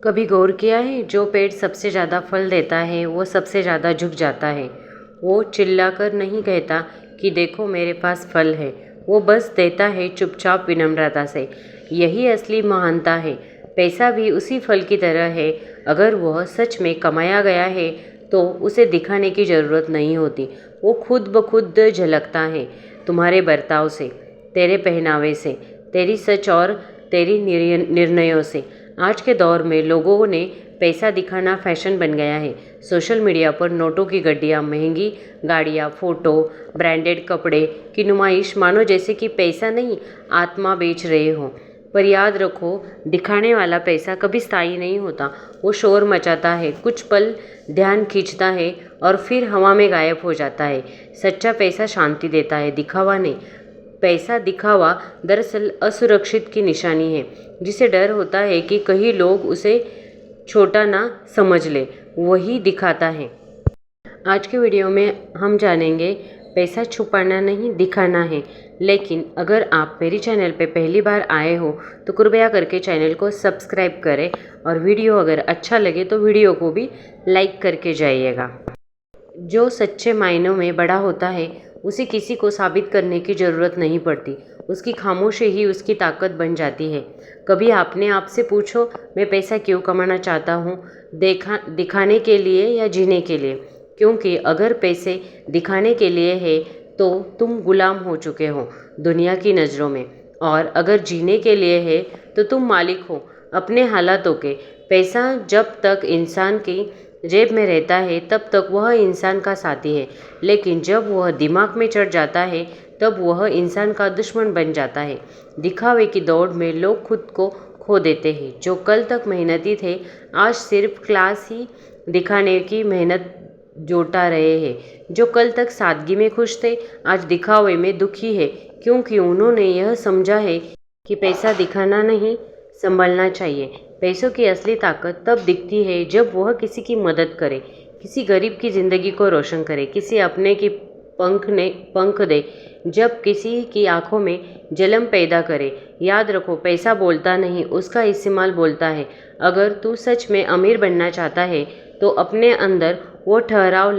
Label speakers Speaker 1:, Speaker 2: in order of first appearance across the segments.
Speaker 1: कभी गौर किया है, जो पेड़ सबसे ज़्यादा फल देता है वो सबसे ज़्यादा झुक जाता है। वो चिल्लाकर नहीं कहता कि देखो मेरे पास फल है, वो बस देता है चुपचाप विनम्रता से। यही असली महानता है। पैसा भी उसी फल की तरह है। अगर वह सच में कमाया गया है तो उसे दिखाने की ज़रूरत नहीं होती। वो खुद ब खुद झलकता है, तुम्हारे बर्ताव से, तेरे पहनावे से, तेरी सच और तेरी निर्णयों से। आज के दौर में लोगों ने पैसा दिखाना फैशन बन गया है। सोशल मीडिया पर नोटों की गड्डियाँ, महंगी गाड़ियाँ, फ़ोटो, ब्रांडेड कपड़े की नुमाइश, मानो जैसे कि पैसा नहीं आत्मा बेच रहे हो। पर याद रखो, दिखाने वाला पैसा कभी स्थायी नहीं होता। वो शोर मचाता है, कुछ पल ध्यान खींचता है और फिर हवा में गायब हो जाता है। सच्चा पैसा शांति देता है, दिखावा नहीं। पैसा दिखावा दरअसल असुरक्षित की निशानी है, जिसे डर होता है कि कहीं लोग उसे छोटा ना समझ ले, वही दिखाता है। आज के वीडियो में हम जानेंगे, पैसा छुपाना नहीं दिखाना है। लेकिन अगर आप मेरी चैनल पे पहली बार आए हो तो कृपया करके चैनल को सब्सक्राइब करें और वीडियो अगर अच्छा लगे तो वीडियो को भी लाइक करके जाइएगा। जो सच्चे मायनों में बड़ा होता है उसे किसी को साबित करने की ज़रूरत नहीं पड़ती। उसकी खामोशी ही उसकी ताकत बन जाती है। कभी आपने आपसे पूछो, मैं पैसा क्यों कमाना चाहता हूँ? दिखाने के लिए या जीने के लिए? क्योंकि अगर पैसे दिखाने के लिए है तो तुम गुलाम हो चुके हो दुनिया की नज़रों में, और अगर जीने के लिए है तो तुम मालिक हो अपने हालातों के। पैसा जब तक इंसान की जेब में रहता है तब तक वह इंसान का साथी है, लेकिन जब वह दिमाग में चढ़ जाता है तब वह इंसान का दुश्मन बन जाता है। दिखावे की दौड़ में लोग खुद को खो देते हैं। जो कल तक मेहनती थे आज सिर्फ क्लास ही दिखाने की मेहनत जोटा रहे हैं। जो कल तक सादगी में खुश थे आज दिखावे में दुखी है, क्योंकि उन्होंने यह समझा है कि पैसा दिखाना नहीं, संभलना चाहिए। पैसों की असली ताकत तब दिखती है जब वह किसी की मदद करे, किसी गरीब की ज़िंदगी को रोशन करे, किसी अपने की पंख दे, जब किसी की आंखों में जलन पैदा करे। याद रखो, पैसा बोलता नहीं, उसका इस्तेमाल बोलता है। अगर तू सच में अमीर बनना चाहता है तो अपने अंदर वो ठहराव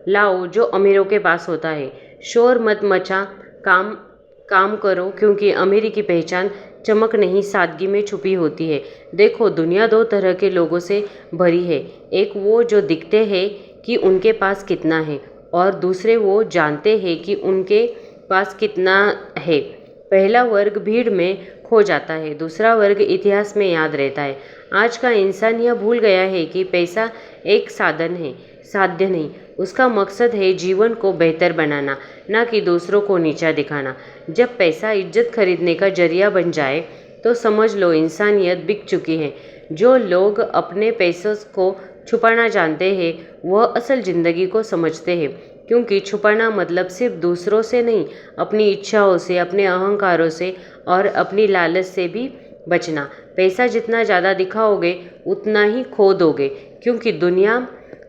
Speaker 1: लाओ जो अमीरों के पास होता है। शोर मत मचा, काम काम करो, क्योंकि अमीरी की पहचान चमक नहीं सादगी में छुपी होती है। देखो, दुनिया दो तरह के लोगों से भरी है। एक वो जो दिखते हैं कि उनके पास कितना है, और दूसरे वो जानते हैं कि उनके पास कितना है। पहला वर्ग भीड़ में खो जाता है, दूसरा वर्ग इतिहास में याद रहता है। आज का इंसान यह भूल गया है कि पैसा एक साधन है, साध्य नहीं। उसका मकसद है जीवन को बेहतर बनाना, ना कि दूसरों को नीचा दिखाना। जब पैसा इज्जत खरीदने का जरिया बन जाए तो समझ लो इंसानियत बिक चुकी है। जो लोग अपने पैसों को छुपाना जानते हैं वह असल ज़िंदगी को समझते हैं, क्योंकि छुपाना मतलब सिर्फ दूसरों से नहीं, अपनी इच्छाओं से, अपने अहंकारों से और अपनी लालच से भी बचना। पैसा जितना ज़्यादा दिखाओगे उतना ही खो दोगे, क्योंकि दुनिया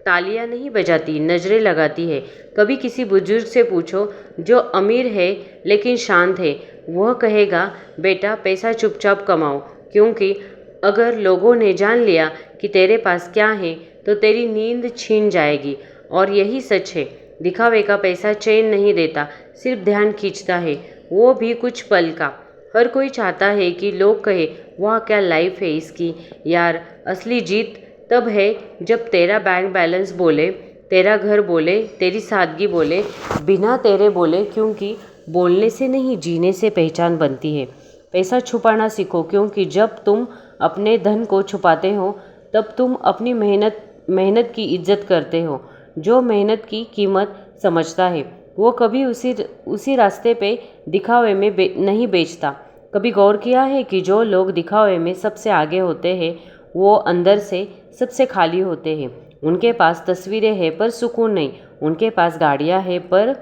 Speaker 1: तालियां नहीं बजाती, नज़रें लगाती है। कभी किसी बुजुर्ग से पूछो जो अमीर है लेकिन शांत है, वह कहेगा, बेटा पैसा चुपचाप कमाओ, क्योंकि अगर लोगों ने जान लिया कि तेरे पास क्या है तो तेरी नींद छीन जाएगी। और यही सच है, दिखावे का पैसा चैन नहीं देता, सिर्फ ध्यान खींचता है, वो भी कुछ पल का। हर कोई चाहता है कि लोग कहे, वाह क्या लाइफ है इसकी। यार, असली जीत तब है जब तेरा बैंक बैलेंस बोले, तेरा घर बोले, तेरी सादगी बोले, बिना तेरे बोले, क्योंकि बोलने से नहीं जीने से पहचान बनती है। पैसा छुपाना सीखो, क्योंकि जब तुम अपने धन को छुपाते हो तब तुम अपनी मेहनत की इज्जत करते हो। जो मेहनत की कीमत समझता है वो कभी उसी रास्ते पे दिखावे में नहीं बेचता। कभी गौर किया है कि जो लोग दिखावे में सबसे आगे होते हैं वो अंदर से सबसे खाली होते हैं। उनके पास तस्वीरें हैं पर सुकून नहीं, उनके पास गाड़ियाँ हैं पर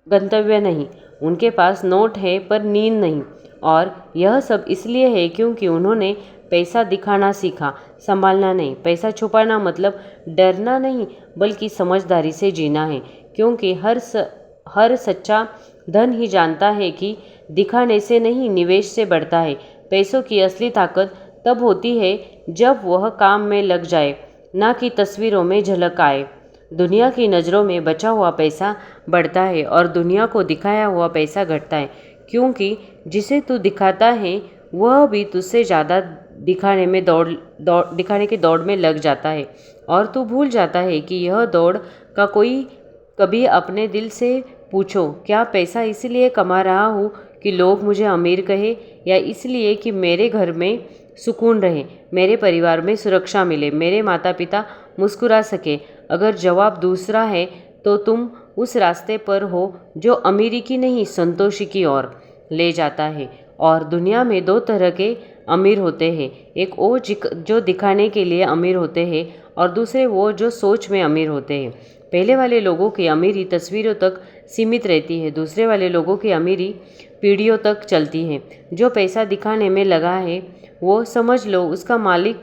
Speaker 1: गंतव्य नहीं, उनके पास नोट है पर नींद नहीं। और यह सब इसलिए है क्योंकि उन्होंने पैसा दिखाना सीखा, संभालना नहीं। पैसा छुपाना मतलब डरना नहीं, बल्कि समझदारी से जीना है, क्योंकि हर सच्चा धन ही जानता है कि दिखाने से नहीं, निवेश से बढ़ता है। पैसों की असली ताकत तब होती है जब वह काम में लग जाए, ना कि तस्वीरों में झलक आए। दुनिया की नज़रों में बचा हुआ पैसा बढ़ता है और दुनिया को दिखाया हुआ पैसा घटता है, क्योंकि जिसे तू दिखाता है वह भी तुझसे ज़्यादा दिखाने की दौड़ में लग जाता है और तू भूल जाता है कि यह दौड़ का कोई कभी अपने दिल से पूछो, क्या पैसा इसलिए कमा रहा हूँ कि लोग मुझे अमीर कहे, या इसलिए कि मेरे घर में सुकून रहे, मेरे परिवार में सुरक्षा मिले, मेरे माता पिता मुस्कुरा सके। अगर जवाब दूसरा है तो तुम उस रास्ते पर हो जो अमीरी की नहीं संतोषी की ओर ले जाता है। और दुनिया में दो तरह के अमीर होते हैं, एक वो जो दिखाने के लिए अमीर होते हैं और दूसरे वो जो सोच में अमीर होते हैं। पहले वाले लोगों की अमीरी तस्वीरों तक सीमित रहती है, दूसरे वाले लोगों की अमीरी पीढ़ियों तक चलती है। जो पैसा दिखाने में लगा है वो समझ लो उसका मालिक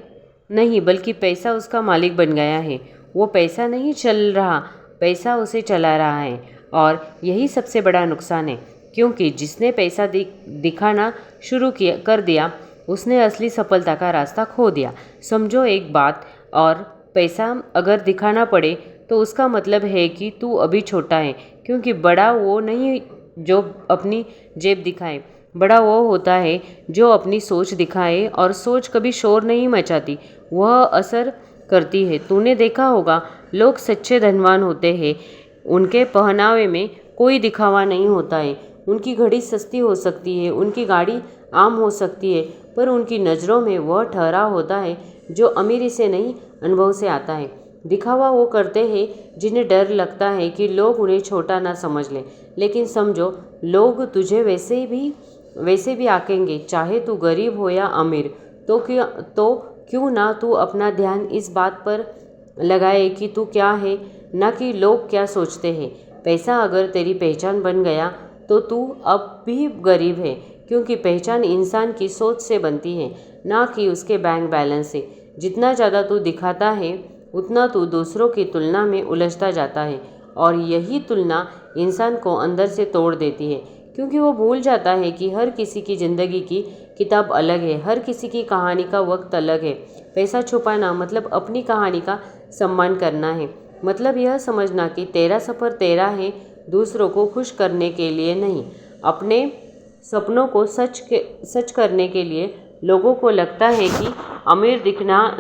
Speaker 1: नहीं बल्कि पैसा उसका मालिक बन गया है। वो पैसा नहीं चल रहा, पैसा उसे चला रहा है। और यही सबसे बड़ा नुकसान है, क्योंकि जिसने पैसा दिखाना शुरू कर दिया उसने असली सफलता का रास्ता खो दिया। समझो एक बात, और पैसा अगर दिखाना पड़े तो उसका मतलब है कि तू अभी छोटा है, क्योंकि बड़ा वो नहीं जो अपनी जेब दिखाए, बड़ा वो होता है जो अपनी सोच दिखाए। और सोच कभी शोर नहीं मचाती, वह असर करती है। तूने देखा होगा लोग सच्चे धनवान होते हैं, उनके पहनावे में कोई दिखावा नहीं होता है। उनकी घड़ी सस्ती हो सकती है, उनकी गाड़ी आम हो सकती है, पर उनकी नज़रों में वह ठहराव होता है जो अमीरी से नहीं अनुभव से आता है। दिखावा वो करते हैं जिन्हें डर लगता है कि लोग उन्हें छोटा ना समझ लें। लेकिन समझो, लोग तुझे वैसे भी आंकेंगे, चाहे तू गरीब हो या अमीर। तो क्यों ना तू अपना ध्यान इस बात पर लगाए कि तू क्या है, ना कि लोग क्या सोचते हैं। पैसा अगर तेरी पहचान बन गया तो तू अब भी गरीब है, क्योंकि पहचान इंसान की सोच से बनती है, ना कि उसके बैंक बैलेंस से। जितना ज़्यादा तू दिखाता है उतना तू दूसरों की तुलना में उलझता जाता है, और यही तुलना इंसान को अंदर से तोड़ देती है, क्योंकि वो भूल जाता है कि हर किसी की ज़िंदगी की किताब अलग है, हर किसी की कहानी का वक्त अलग है। पैसा छुपाना मतलब अपनी कहानी का सम्मान करना है, मतलब यह समझना कि तेरा सफ़र तेरा है, दूसरों को खुश करने के लिए नहीं, अपने सपनों को सच करने के लिए। लोगों को लगता है कि अमीर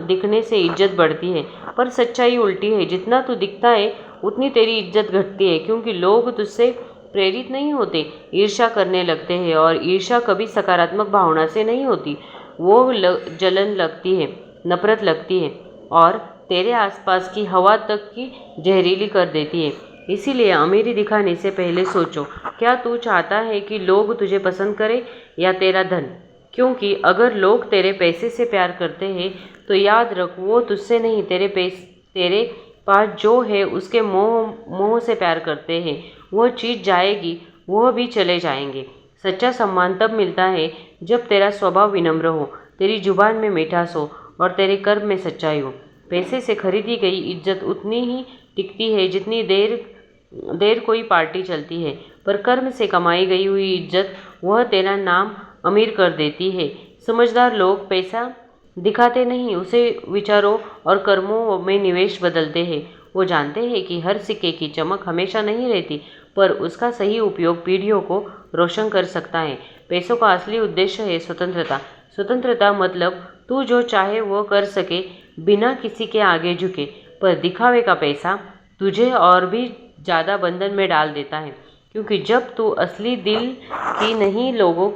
Speaker 1: दिखने से इज्जत बढ़ती है, पर सच्चाई उल्टी है। जितना तू दिखता है उतनी तेरी इज्जत घटती है, क्योंकि लोग तुझसे प्रेरित नहीं होते, ईर्ष्या करने लगते हैं। और ईर्ष्या कभी सकारात्मक भावना से नहीं होती, वो जलन लगती है, नफरत लगती है, और तेरे आसपास की हवा तक की जहरीली कर देती है। इसीलिए अमीरी दिखाने से पहले सोचो, क्या तू चाहता है कि लोग तुझे पसंद करें या तेरा धन? क्योंकि अगर लोग तेरे पैसे से प्यार करते हैं तो याद रख, वो तुझसे नहीं तेरे पास जो है उसके मोह से प्यार करते हैं। वह चीज़ जाएगी, वह भी चले जाएंगे। सच्चा सम्मान तब मिलता है जब तेरा स्वभाव विनम्र हो, तेरी जुबान में मिठास हो और तेरे कर्म में सच्चाई हो। पैसे से खरीदी गई इज्जत उतनी ही टिकती है जितनी देर कोई पार्टी चलती है, पर कर्म से कमाई गई हुई इज्जत वह तेरा नाम अमीर कर देती है। समझदार लोग पैसा दिखाते नहीं, उसे विचारों और कर्मों में निवेश बदलते हैं। वो जानते हैं कि हर सिक्के की चमक हमेशा नहीं रहती, पर उसका सही उपयोग पीढ़ियों को रोशन कर सकता है। पैसों का असली उद्देश्य है स्वतंत्रता। स्वतंत्रता मतलब तू जो चाहे वो कर सके, बिना किसी के आगे झुके। पर दिखावे का पैसा तुझे और भी ज़्यादा बंधन में डाल देता है, क्योंकि जब तू असली दिल की नहीं लोगों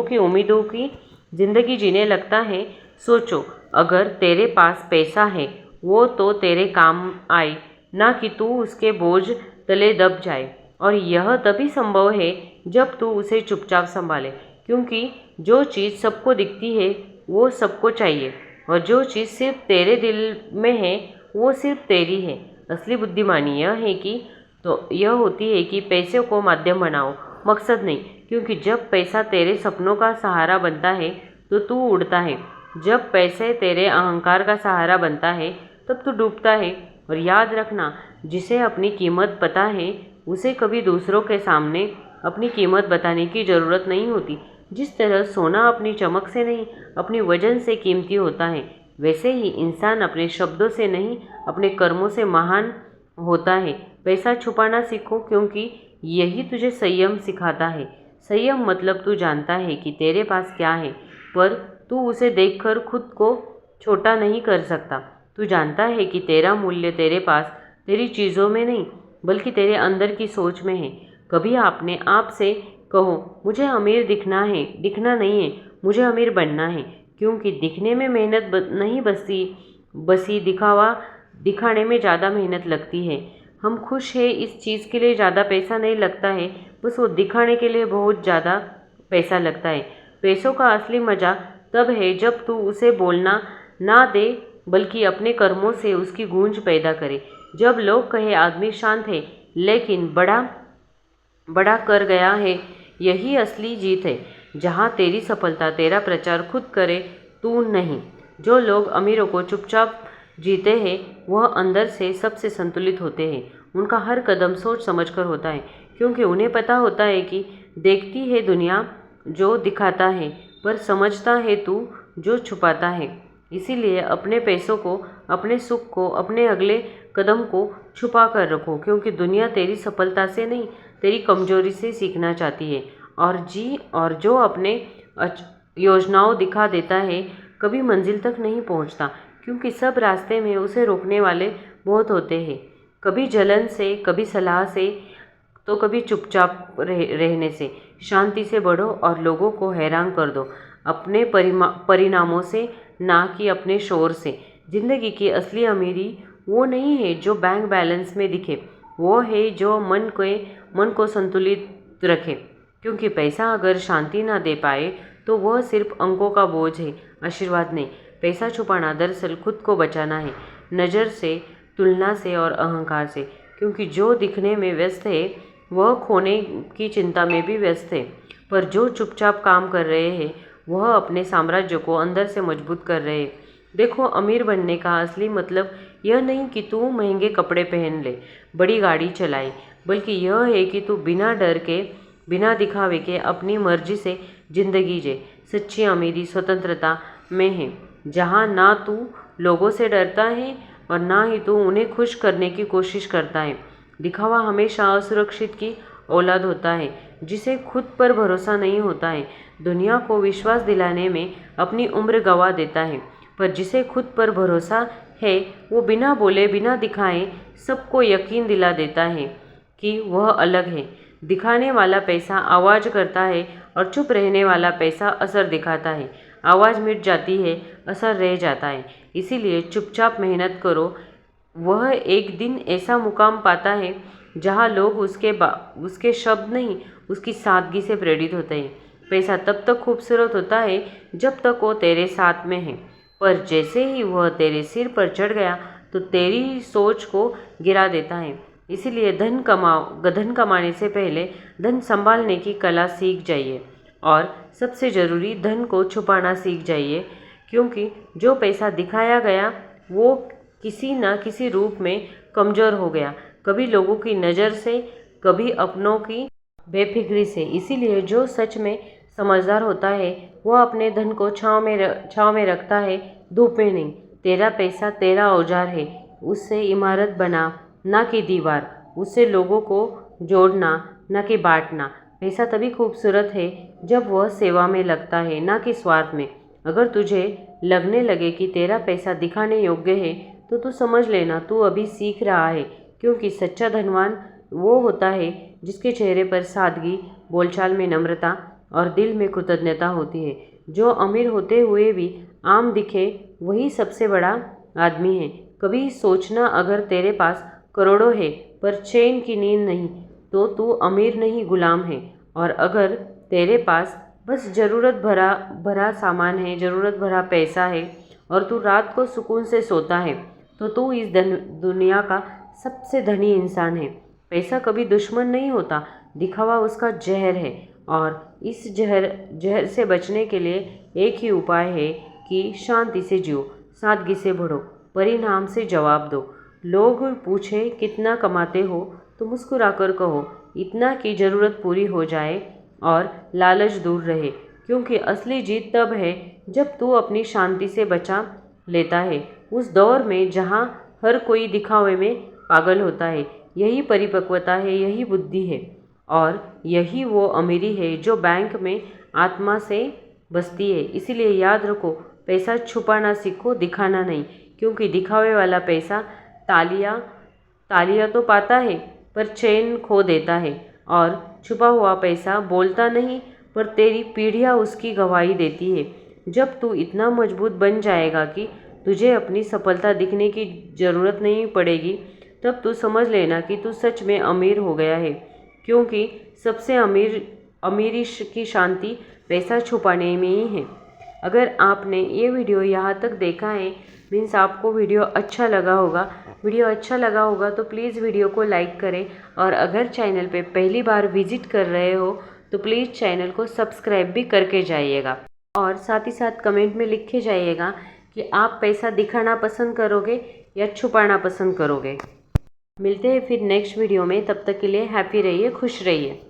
Speaker 1: की उम्मीदों की ज़िंदगी जीने लगता है। सोचो, अगर तेरे पास पैसा है वो तो तेरे काम आए, ना कि तू उसके बोझ तले दब जाए। और यह तभी संभव है जब तू उसे चुपचाप संभाले, क्योंकि जो चीज़ सबको दिखती है वो सबको चाहिए, और जो चीज़ सिर्फ तेरे दिल में है वो सिर्फ तेरी है। असली बुद्धिमानी यह होती है कि पैसे को माध्यम बनाओ, मकसद नहीं, क्योंकि जब पैसा तेरे सपनों का सहारा बनता है तो तू उड़ता है, जब पैसे तेरे अहंकार का सहारा बनता है तब तू डूबता है। और याद रखना, जिसे अपनी कीमत पता है उसे कभी दूसरों के सामने अपनी कीमत बताने की ज़रूरत नहीं होती। जिस तरह सोना अपनी चमक से नहीं अपनी वजन से कीमती होता है, वैसे ही इंसान अपने शब्दों से नहीं अपने कर्मों से महान होता है। पैसा छुपाना सीखो, क्योंकि यही तुझे संयम सिखाता है। संयम मतलब तू जानता है कि तेरे पास क्या है, पर तू उसे देखकर खुद को छोटा नहीं कर सकता। तू जानता है कि तेरा मूल्य तेरे पास तेरी चीज़ों में नहीं बल्कि तेरे अंदर की सोच में है। कभी अपने आप से कहो, मुझे अमीर दिखना नहीं है, मुझे अमीर बनना है, क्योंकि दिखने में मेहनत नहीं बसी दिखावा दिखाने में ज़्यादा मेहनत लगती है। हम खुश हैं इस चीज़ के लिए ज़्यादा पैसा नहीं लगता है, बस वो दिखाने के लिए बहुत ज़्यादा पैसा लगता है। पैसों का असली मज़ा तब है जब तू उसे बोलना ना दे बल्कि अपने कर्मों से उसकी गूंज पैदा करे। जब लोग कहे आदमी शांत है लेकिन बड़ा कर गया है, यही असली जीत है। जहाँ तेरी सफलता तेरा प्रचार खुद करे, तू नहीं। जो लोग अमीरों को चुपचाप जीते हैं वह अंदर से सबसे संतुलित होते हैं। उनका हर कदम सोच समझकर होता है, क्योंकि उन्हें पता होता है कि देखती है दुनिया जो दिखाता है, पर समझता है तू जो छुपाता है। इसीलिए अपने पैसों को, अपने सुख को, अपने अगले कदम को छुपा कर रखो, क्योंकि दुनिया तेरी सफलता से नहीं तेरी कमजोरी से सीखना चाहती है। और जो अपने योजनाओं दिखा देता है कभी मंजिल तक नहीं पहुंचता, क्योंकि सब रास्ते में उसे रोकने वाले बहुत होते हैं। कभी जलन से, कभी सलाह से, तो कभी चुपचाप रहने से। शांति से बढ़ो और लोगों को हैरान कर दो, अपने परिणामों से, ना कि अपने शोर से। जिंदगी की असली अमीरी वो नहीं है जो बैंक बैलेंस में दिखे, वो है जो मन को संतुलित रखे। क्योंकि पैसा अगर शांति ना दे पाए तो वह सिर्फ अंकों का बोझ है, आशीर्वाद नहीं। पैसा छुपाना दरअसल खुद को बचाना है, नज़र से, तुलना से और अहंकार से। क्योंकि जो दिखने में व्यस्त है वह खोने की चिंता में भी व्यस्त है, पर जो चुपचाप काम कर रहे हैं वह अपने साम्राज्य को अंदर से मजबूत कर रहे हैं। देखो, अमीर बनने का असली मतलब यह नहीं कि तू महंगे कपड़े पहन ले, बड़ी गाड़ी चलाए, बल्कि यह है कि तू बिना डर के, बिना दिखावे के अपनी मर्जी से जिंदगी जे। सच्ची अमीरी स्वतंत्रता में है, जहाँ ना तू लोगों से डरता है और ना ही तू उन्हें खुश करने की कोशिश करता है। दिखावा हमेशा असुरक्षित की औलाद होता है, जिसे खुद पर भरोसा नहीं होता है, दुनिया को विश्वास दिलाने में अपनी उम्र गंवा देता है। पर जिसे खुद पर भरोसा है वो बिना बोले, बिना दिखाए सबको यकीन दिला देता है कि वह अलग है। दिखाने वाला पैसा आवाज़ करता है और चुप रहने वाला पैसा असर दिखाता है। आवाज़ मिट जाती है, असर रह जाता है। इसीलिए चुपचाप मेहनत करो, वह एक दिन ऐसा मुकाम पाता है जहाँ लोग उसके शब्द नहीं उसकी सादगी से प्रेरित होते हैं। पैसा तब तक खूबसूरत होता है जब तक वो तेरे साथ में है, पर जैसे ही वह तेरे सिर पर चढ़ गया तो तेरी सोच को गिरा देता है। इसीलिए धन कमाने से पहले धन संभालने की कला सीख जाइए, और सबसे ज़रूरी धन को छुपाना सीख जाइए। क्योंकि जो पैसा दिखाया गया वो किसी न किसी रूप में कमज़ोर हो गया, कभी लोगों की नज़र से, कभी अपनों की बेफिक्री से। इसीलिए जो सच में समझदार होता है वह अपने धन को छाँव में रखता है, धूप में नहीं। तेरा पैसा तेरा औजार है, उससे इमारत बना ना कि दीवार, उससे लोगों को जोड़ना ना कि बांटना। पैसा तभी खूबसूरत है जब वह सेवा में लगता है, ना कि स्वार्थ में। अगर तुझे लगने लगे कि तेरा पैसा दिखाने योग्य है तो तू समझ लेना तू अभी सीख रहा है। क्योंकि सच्चा धनवान वो होता है जिसके चेहरे पर सादगी, बोलचाल में नम्रता और दिल में कृतज्ञता होती है। जो अमीर होते हुए भी आम दिखे वही सबसे बड़ा आदमी है। कभी सोचना, अगर तेरे पास करोड़ों है पर चैन की नींद नहीं तो तू अमीर नहीं, गुलाम है। और अगर तेरे पास बस ज़रूरत भरा सामान है, ज़रूरत भरा पैसा है और तू रात को सुकून से सोता है तो तू इस दुनिया का सबसे धनी इंसान है। पैसा कभी दुश्मन नहीं होता, दिखावा उसका जहर है। और इस जहर से बचने के लिए एक ही उपाय है कि शांति से जियो, सादगी से बढ़ो, परिणाम से जवाब दो। लोग पूछे कितना कमाते हो तो मुस्कुराकर कहो, इतना कि ज़रूरत पूरी हो जाए और लालच दूर रहे। क्योंकि असली जीत तब है जब तू अपनी शांति से बचा लेता है। उस दौर में जहाँ हर कोई दिखावे में पागल होता है, यही परिपक्वता है, यही बुद्धि है और यही वो अमीरी है जो बैंक में आत्मा से बसती है। इसीलिए याद रखो, पैसा छुपाना सीखो, दिखाना नहीं, क्योंकि दिखावे वाला पैसा तालियां तालियां तो पाता है पर चैन खो देता है, और छुपा हुआ पैसा बोलता नहीं पर तेरी पीढ़ियां उसकी गवाही देती है। जब तू इतना मजबूत बन जाएगा कि तुझे अपनी सफलता दिखने की ज़रूरत नहीं पड़ेगी, तब तू समझ लेना कि तू सच में अमीर हो गया है, क्योंकि सबसे अमीरी की शांति पैसा छुपाने में ही है। अगर आपने ये वीडियो यहाँ तक देखा है, मीन्स आपको वीडियो अच्छा लगा होगा तो प्लीज़ वीडियो को लाइक करें, और अगर चैनल पे पहली बार विजिट कर रहे हो तो प्लीज़ चैनल को सब्सक्राइब भी करके जाइएगा, और साथ ही साथ कमेंट में लिख के जाइएगा कि आप पैसा दिखाना पसंद करोगे या छुपाना पसंद करोगे। मिलते हैं फिर नेक्स्ट वीडियो में, तब तक के लिए हैप्पी रहिए, खुश रहिए।